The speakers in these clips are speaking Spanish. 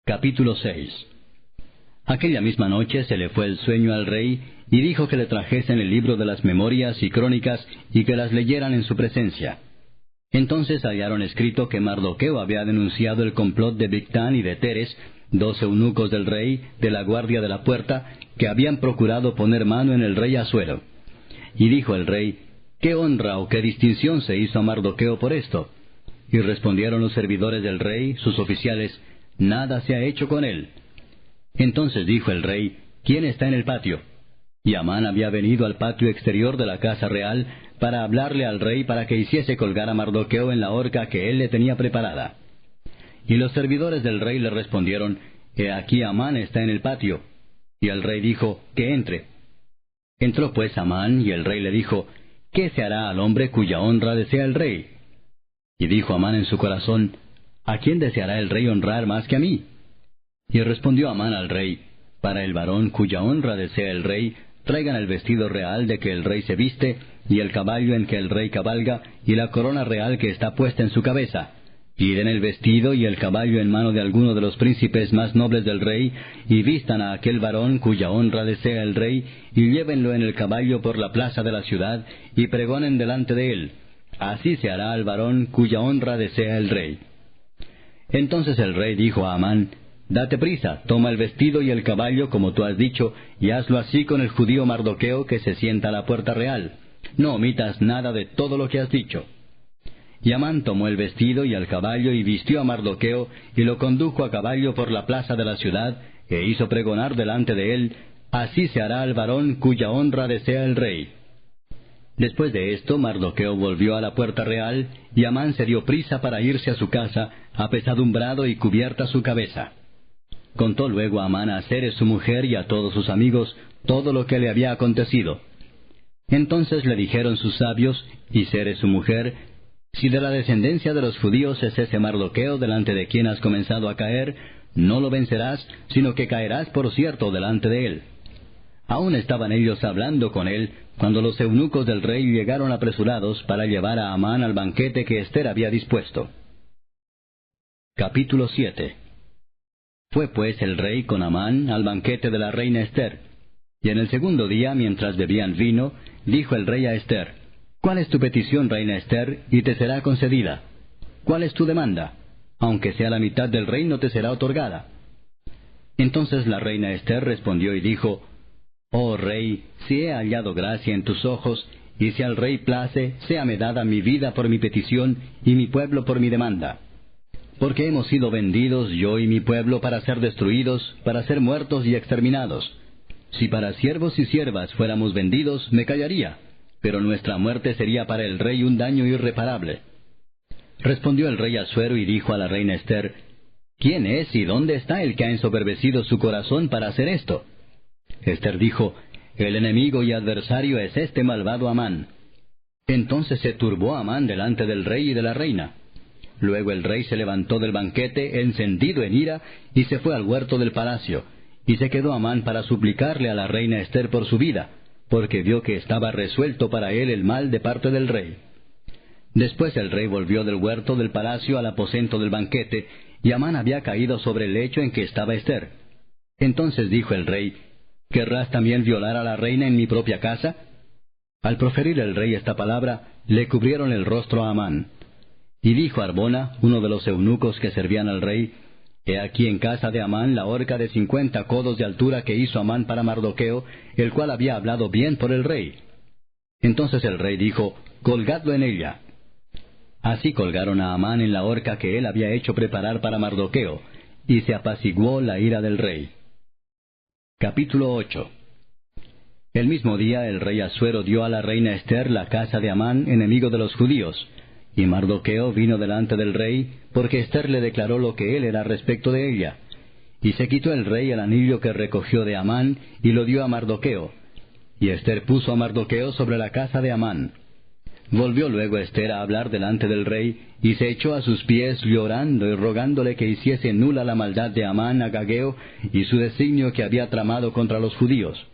Capítulo 6. Aquella misma noche se le fue el sueño al rey, y dijo que le trajesen el libro de las memorias y crónicas, y que las leyeran en su presencia. Entonces hallaron escrito que Mardoqueo había denunciado el complot de Bigtán y de Teres, 2 eunucos del rey, de la guardia de la puerta, que habían procurado poner mano en el rey Asuero. Y dijo el rey, ¿qué honra o qué distinción se hizo a Mardoqueo por esto? Y respondieron los servidores del rey, sus oficiales, nada se ha hecho con él. Entonces dijo el rey, ¿quién está en el patio? Y Amán había venido al patio exterior de la casa real para hablarle al rey para que hiciese colgar a Mardoqueo en la horca que él le tenía preparada. Y los servidores del rey le respondieron, He aquí Amán está en el patio. Y el rey dijo, que entre. Entró pues Amán, y el rey le dijo, ¿qué se hará al hombre cuya honra desea el rey? Y dijo Amán en su corazón, ¿a quién deseará el rey honrar más que a mí? Y respondió Amán al rey, para el varón cuya honra desea el rey, traigan el vestido real de que el rey se viste, y el caballo en que el rey cabalga, y la corona real que está puesta en su cabeza. Y den el vestido y el caballo en mano de alguno de los príncipes más nobles del rey, y vistan a aquel varón cuya honra desea el rey, y llévenlo en el caballo por la plaza de la ciudad, y pregonen delante de él. Así se hará al varón cuya honra desea el rey. Entonces el rey dijo a Amán, Date prisa, toma el vestido y el caballo como tú has dicho, y hazlo así con el judío Mardoqueo que se sienta a la puerta real. No omitas nada de todo lo que has dicho. Y Amán tomó el vestido y el caballo y vistió a Mardoqueo, y lo condujo a caballo por la plaza de la ciudad, e hizo pregonar delante de él, Así se hará al varón cuya honra desea el rey. Después de esto, Mardoqueo volvió a la puerta real, y Amán se dio prisa para irse a su casa, apesadumbrado y cubierta su cabeza. Contó luego Amán a Zeres su mujer y a todos sus amigos todo lo que le había acontecido. Entonces le dijeron sus sabios, y Zeres su mujer, Si de la descendencia de los judíos es ese Mardoqueo delante de quien has comenzado a caer, no lo vencerás, sino que caerás por cierto delante de él. Aún estaban ellos hablando con él, cuando los eunucos del rey llegaron apresurados para llevar a Amán al banquete que Ester había dispuesto. Capítulo 7. Fue pues el rey con Amán al banquete de la reina Ester. Y en el segundo día, mientras bebían vino, dijo el rey a Ester, ¿Cuál es tu petición, reina Ester, y te será concedida? ¿Cuál es tu demanda? Aunque sea la mitad del reino te será otorgada. Entonces la reina Ester respondió y dijo, Oh rey, si he hallado gracia en tus ojos, y si al rey place, séame dada mi vida por mi petición, y mi pueblo por mi demanda. Porque hemos sido vendidos, yo y mi pueblo, para ser destruidos, para ser muertos y exterminados. Si para siervos y siervas fuéramos vendidos, me callaría, pero nuestra muerte sería para el rey un daño irreparable. Respondió el rey Asuero y dijo a la reina Ester, ¿Quién es y dónde está el que ha ensoberbecido su corazón para hacer esto? Ester dijo, El enemigo y adversario es este malvado Amán. Entonces se turbó Amán delante del rey y de la reina. Luego el rey se levantó del banquete, encendido en ira, y se fue al huerto del palacio, y se quedó Amán para suplicarle a la reina Ester por su vida, porque vio que estaba resuelto para él el mal de parte del rey. Después el rey volvió del huerto del palacio al aposento del banquete, y Amán había caído sobre el lecho en que estaba Ester. Entonces dijo el rey, ¿Querrás también violar a la reina en mi propia casa? Al proferir el rey esta palabra, le cubrieron el rostro a Amán. Y dijo Arbona, uno de los eunucos que servían al rey, He aquí en casa de Amán la horca de 50 codos de altura que hizo Amán para Mardoqueo, el cual había hablado bien por el rey. Entonces el rey dijo, Colgadlo en ella. Así colgaron a Amán en la horca que él había hecho preparar para Mardoqueo, y se apaciguó la ira del rey. Capítulo 8. El mismo día el rey Asuero dio a la reina Ester la casa de Amán, enemigo de los judíos. Y Mardoqueo vino delante del rey, porque Ester le declaró lo que él era respecto de ella. Y se quitó el rey el anillo que recogió de Amán, y lo dio a Mardoqueo. Y Ester puso a Mardoqueo sobre la casa de Amán. Volvió luego Ester a hablar delante del rey, y se echó a sus pies llorando y rogándole que hiciese nula la maldad de Amán agageo, y su designio que había tramado contra los judíos.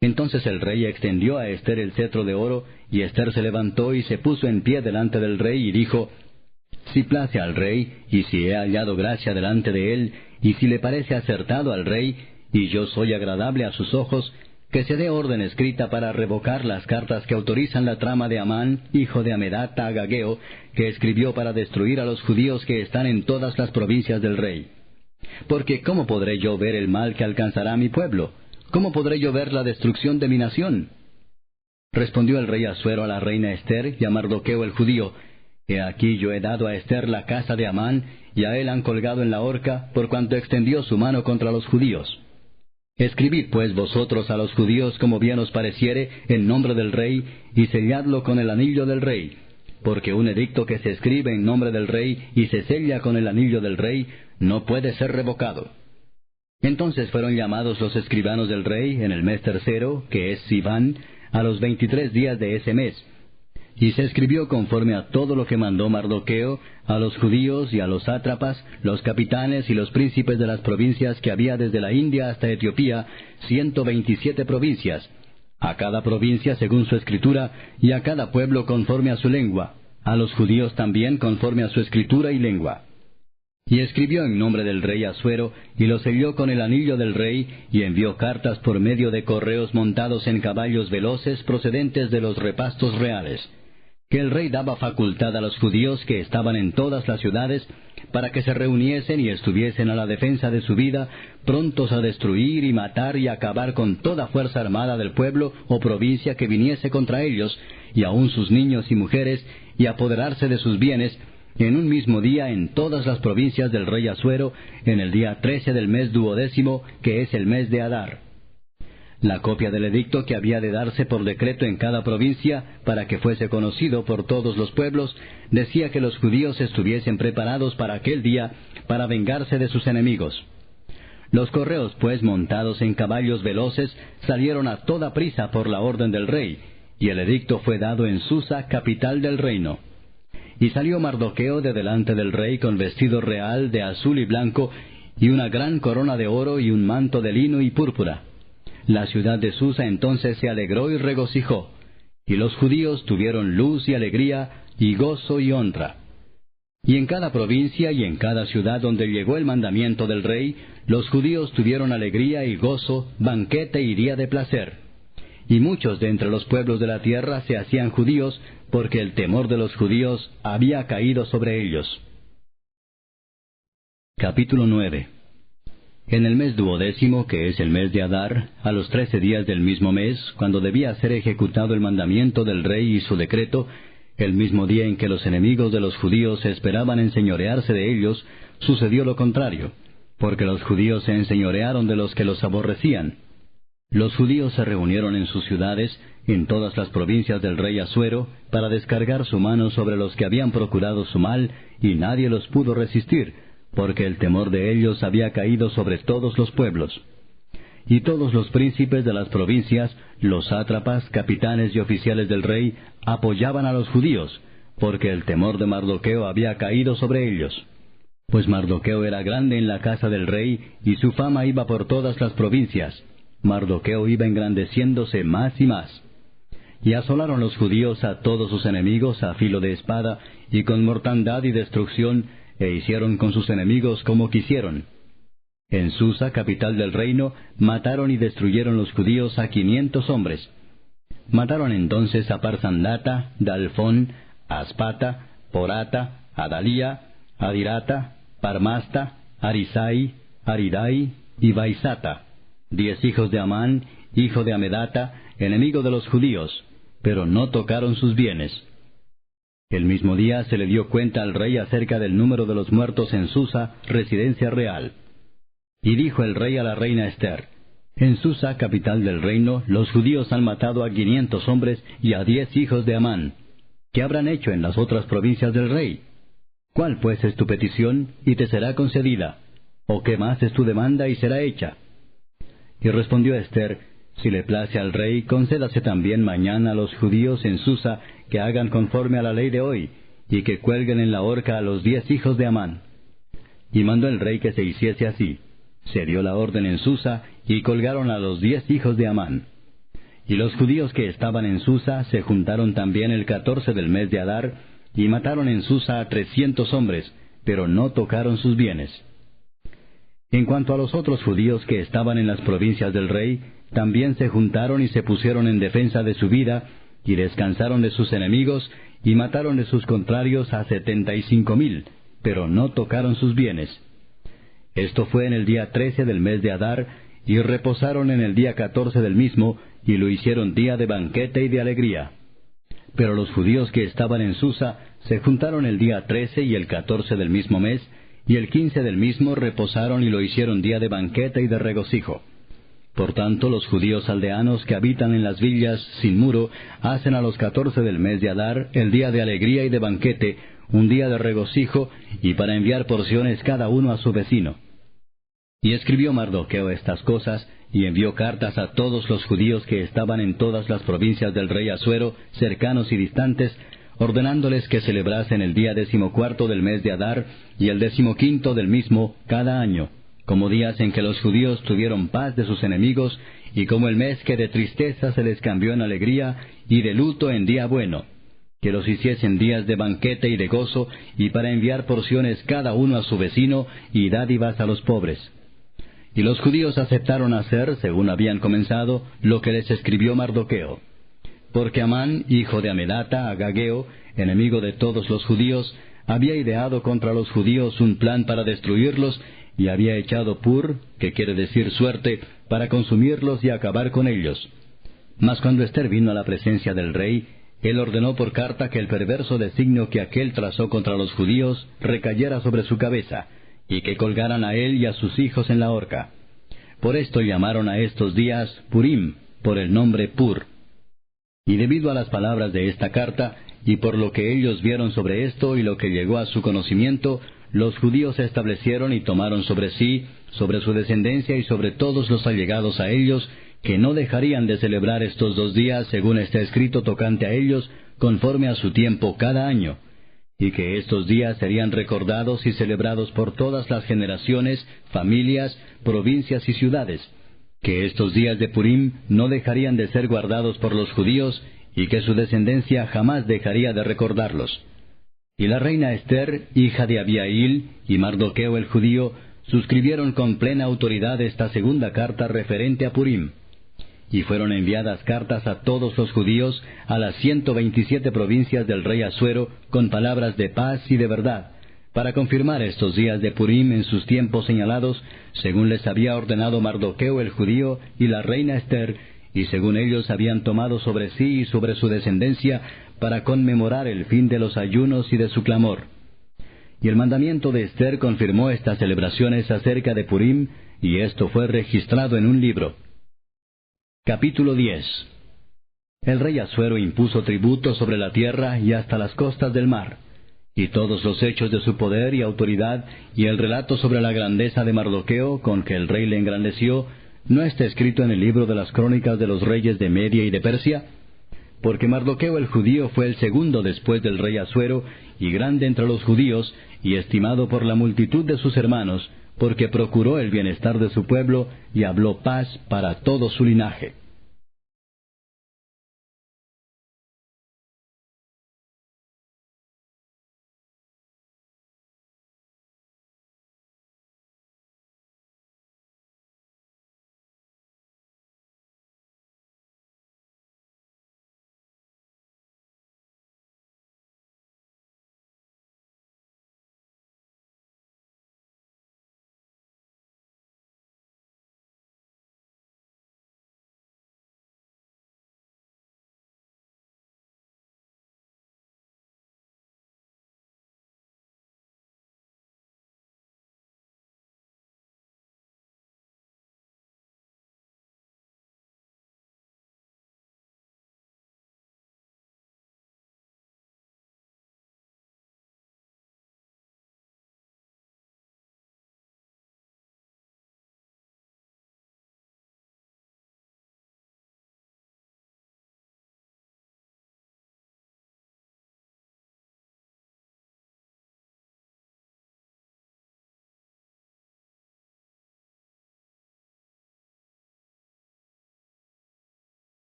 Entonces el rey extendió a Ester el cetro de oro, y Ester se levantó y se puso en pie delante del rey, y dijo, Si place al rey, y si he hallado gracia delante de él, y si le parece acertado al rey, y yo soy agradable a sus ojos, que se dé orden escrita para revocar las cartas que autorizan la trama de Amán, hijo de Amedata Agageo, que escribió para destruir a los judíos que están en todas las provincias del rey. Porque ¿cómo podré yo ver el mal que alcanzará a mi pueblo? ¿Cómo podré yo ver la destrucción de mi nación? Respondió el rey Asuero a la reina Ester y a Mardoqueo el judío: He aquí yo he dado a Ester la casa de Amán, y a él han colgado en la horca, por cuanto extendió su mano contra los judíos. Escribid pues vosotros a los judíos como bien os pareciere, en nombre del rey, y selladlo con el anillo del rey, porque un edicto que se escribe en nombre del rey y se sella con el anillo del rey, no puede ser revocado. Entonces fueron llamados los escribanos del rey en el mes tercero, que es Siván, a los 23 días de ese mes. Y se escribió conforme a todo lo que mandó Mardoqueo, a los judíos y a los sátrapas, los capitanes y los príncipes de las provincias que había desde la India hasta Etiopía, 127 provincias, a cada provincia según su escritura, y a cada pueblo conforme a su lengua, a los judíos también conforme a su escritura y lengua. Y escribió en nombre del rey Asuero, y lo selló con el anillo del rey, y envió cartas por medio de correos montados en caballos veloces procedentes de los repastos reales, que el rey daba facultad a los judíos que estaban en todas las ciudades, para que se reuniesen y estuviesen a la defensa de su vida, prontos a destruir y matar y acabar con toda fuerza armada del pueblo o provincia que viniese contra ellos, y aun sus niños y mujeres, y apoderarse de sus bienes, en un mismo día en todas las provincias del rey Asuero, en el día 13 del mes 12, que es el mes de Adar. La copia del edicto que había de darse por decreto en cada provincia, para que fuese conocido por todos los pueblos, decía que los judíos estuviesen preparados para aquel día, para vengarse de sus enemigos. Los correos, pues, montados en caballos veloces, salieron a toda prisa por la orden del rey, y el edicto fue dado en Susa, capital del reino. Y salió Mardoqueo de delante del rey con vestido real de azul y blanco, y una gran corona de oro y un manto de lino y púrpura. La ciudad de Susa entonces se alegró y regocijó, y los judíos tuvieron luz y alegría, y gozo y honra. Y en cada provincia y en cada ciudad donde llegó el mandamiento del rey, los judíos tuvieron alegría y gozo, banquete y día de placer. Y muchos de entre los pueblos de la tierra se hacían judíos, porque el temor de los judíos había caído sobre ellos. Capítulo 9. En el mes 12, que es el mes de Adar, a los 13 días del mismo mes, cuando debía ser ejecutado el mandamiento del rey y su decreto, el mismo día en que los enemigos de los judíos esperaban enseñorearse de ellos, sucedió lo contrario, porque los judíos se enseñorearon de los que los aborrecían. Los judíos se reunieron en sus ciudades, en todas las provincias del rey Asuero, para descargar su mano sobre los que habían procurado su mal, y nadie los pudo resistir, porque el temor de ellos había caído sobre todos los pueblos. Y todos los príncipes de las provincias, los sátrapas, capitanes y oficiales del rey, apoyaban a los judíos, porque el temor de Mardoqueo había caído sobre ellos. Pues Mardoqueo era grande en la casa del rey, y su fama iba por todas las provincias. Mardoqueo iba engrandeciéndose más y más. Y asolaron los judíos a todos sus enemigos a filo de espada, y con mortandad y destrucción, e hicieron con sus enemigos como quisieron. En Susa, capital del reino, mataron y destruyeron los judíos a 500 hombres. Mataron entonces a Parsandata, Dalfón, Aspata, Porata, Adalía, Adirata, Parmasta, Arisai, Aridai y Baisata, 10 hijos de Amán, hijo de Amedata, enemigo de los judíos, pero no tocaron sus bienes. El mismo día se le dio cuenta al rey acerca del número de los muertos en Susa, residencia real. Y dijo el rey a la reina Ester: En Susa, capital del reino, los judíos han matado a 500 hombres y a 10 hijos de Amán. ¿Qué habrán hecho en las otras provincias del rey? ¿Cuál pues es tu petición, y te será concedida? ¿O qué más es tu demanda, y será hecha? Y respondió Ester: Si le place al rey, concédase también mañana a los judíos en Susa que hagan conforme a la ley de hoy, y que cuelguen en la horca a los 10 hijos de Amán. Y mandó el rey que se hiciese así. Se dio la orden en Susa, y colgaron a los 10 hijos de Amán. Y los judíos que estaban en Susa se juntaron también el 14 del mes de Adar, y mataron en Susa a 300 hombres, pero no tocaron sus bienes. En cuanto a los otros judíos que estaban en las provincias del rey, también se juntaron y se pusieron en defensa de su vida, y descansaron de sus enemigos, y mataron de sus contrarios a 75,000, pero no tocaron sus bienes. Esto fue en el día 13 del mes de Adar, y reposaron en el día 14 del mismo, y lo hicieron día de banquete y de alegría. Pero los judíos que estaban en Susa se juntaron el día 13 y el 14 del mismo mes, y el 15 del mismo reposaron y lo hicieron día de banquete y de regocijo. Por tanto, los judíos aldeanos que habitan en las villas sin muro hacen a los 14 del mes de Adar el día de alegría y de banquete, un día de regocijo, y para enviar porciones cada uno a su vecino. Y escribió Mardoqueo estas cosas, y envió cartas a todos los judíos que estaban en todas las provincias del rey Asuero, cercanos y distantes, ordenándoles que celebrasen el día 14 del mes de Adar y el 15 del mismo cada año, como días en que los judíos tuvieron paz de sus enemigos, y como el mes que de tristeza se les cambió en alegría, y de luto en día bueno, que los hiciesen días de banquete y de gozo, y para enviar porciones cada uno a su vecino, y dádivas a los pobres. Y los judíos aceptaron hacer, según habían comenzado, lo que les escribió Mardoqueo. Porque Amán, hijo de Amedata, agageo, enemigo de todos los judíos, había ideado contra los judíos un plan para destruirlos, y había echado pur, que quiere decir suerte, para consumirlos y acabar con ellos. Mas cuando Ester vino a la presencia del rey, él ordenó por carta que el perverso designio que aquél trazó contra los judíos recayera sobre su cabeza, y que colgaran a él y a sus hijos en la horca. Por esto llamaron a estos días Purim, por el nombre Pur. Y debido a las palabras de esta carta, y por lo que ellos vieron sobre esto y lo que llegó a su conocimiento, los judíos se establecieron y tomaron sobre sí, sobre su descendencia y sobre todos los allegados a ellos, que no dejarían de celebrar estos 2 días según está escrito tocante a ellos, conforme a su tiempo cada año, y que estos días serían recordados y celebrados por todas las generaciones, familias, provincias y ciudades, que estos días de Purim no dejarían de ser guardados por los judíos, y que su descendencia jamás dejaría de recordarlos. Y la reina Ester, hija de Abihail, y Mardoqueo el judío, suscribieron con plena autoridad esta segunda carta referente a Purim. Y fueron enviadas cartas a todos los judíos, a las 127 provincias del rey Asuero, con palabras de paz y de verdad, para confirmar estos días de Purim en sus tiempos señalados, según les había ordenado Mardoqueo el judío y la reina Ester, y según ellos habían tomado sobre sí y sobre su descendencia, para conmemorar el fin de los ayunos y de su clamor. Y el mandamiento de Ester confirmó estas celebraciones acerca de Purim, y esto fue registrado en un libro. Capítulo 10. El rey Asuero impuso tributo sobre la tierra y hasta las costas del mar, y todos los hechos de su poder y autoridad, y el relato sobre la grandeza de Mardoqueo, con que el rey le engrandeció, ¿no está escrito en el libro de las crónicas de los reyes de Media y de Persia? Porque Mardoqueo el judío fue el segundo después del rey Asuero, y grande entre los judíos, y estimado por la multitud de sus hermanos, porque procuró el bienestar de su pueblo, y habló paz para todo su linaje.